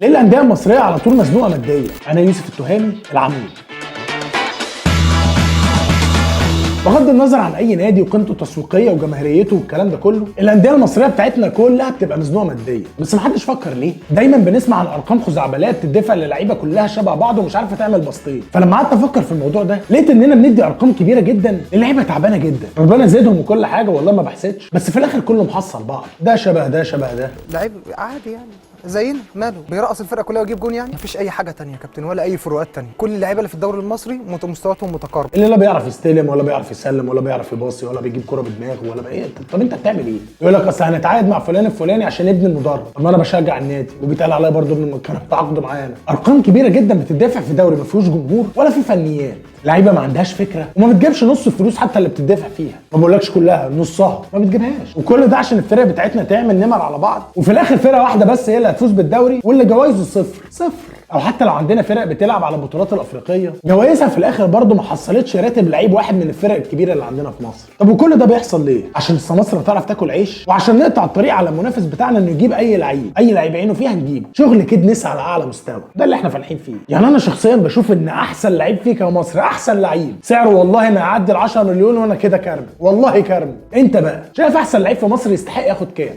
ليه الانديه المصريه على طول مزنوقه ماديا؟ انا يوسف التهامي العمود. بغض النظر عن اي نادي وقيمته التسويقيه وجماهيريته والكلام ده كله، الانديه المصريه بتاعتنا كلها بتبقى مزنوقه ماديا، بس محدش فكر ليه. دايما بنسمع عن ارقام خزعبلات تدفع للعيبه كلها شبه بعض ومش عارفه تعمل بسطين. فلما قعدت افكر في الموضوع ده لقيت اننا بندي ارقام كبيره جدا للعيبه تعبانه جدا، ربنا يزيدهم وكل حاجه والله ما بحسدش، بس في الاخر كله محصل بعض، ده شبه ده شبه ده. لعيب عادي يعني زينا، ماله بيرقص الفرقه كلها ويجيب جون، يعني مفيش اي حاجه تانية يا كابتن ولا اي فروقات تانية. كل اللعيبه اللي في الدوري المصري مستوياتهم متقاربه، اللي لا بيعرف يستلم ولا بيعرف يسلم ولا بيعرف يباصي ولا بيجيب كرة بدماغه ولا ايه. طب انت بتعمل ايه؟ يقول لك اصل هنتعاقد مع فلان الفلاني عشان ابن المدرب. طب ما انا بشجع النادي وبيتقال عليا برضه ان كان تعاقد معانا. ارقام كبيره جدا بتدفع في دوري ما فيهوش جمهور ولا فيه فنيات، لعيبه ما عندهاش فكره وما بتجيبش نص الفلوس حتى اللي بتدفع فيها، ما بقولكش كلها، نصها ما بتجيبهاش، وكل ده عشان الفرق بتاعتنا تعمل نمر على بعض، وفي الاخر فرقه واحده بس هي اللي هتفوز بالدوري واللي جوائزه صفر. او حتى لو عندنا فرق بتلعب على البطولات الافريقيه جوائزها في الاخر برضه ما حصلتش راتب لعيب واحد من الفرق الكبيره اللي عندنا في مصر. طب وكل ده بيحصل ليه؟ عشان السماسره تعرف تاكل عيش، وعشان نقطع الطريق على المنافس بتاعنا انه يجيب اي لعيب عينه فيها نجيبه، شغل كدنس على اعلى مستوى. ده اللي احنا فالحين فيه. يعني انا شخصيا بشوف ان احسن لعيب فيه كمصر، احسن لعيب سعره والله ما يعدي ال 10 مليون، وانا كده كرم والله كرم. انت بقى شايف احسن لعيب في مصر يستحق ياخد كام؟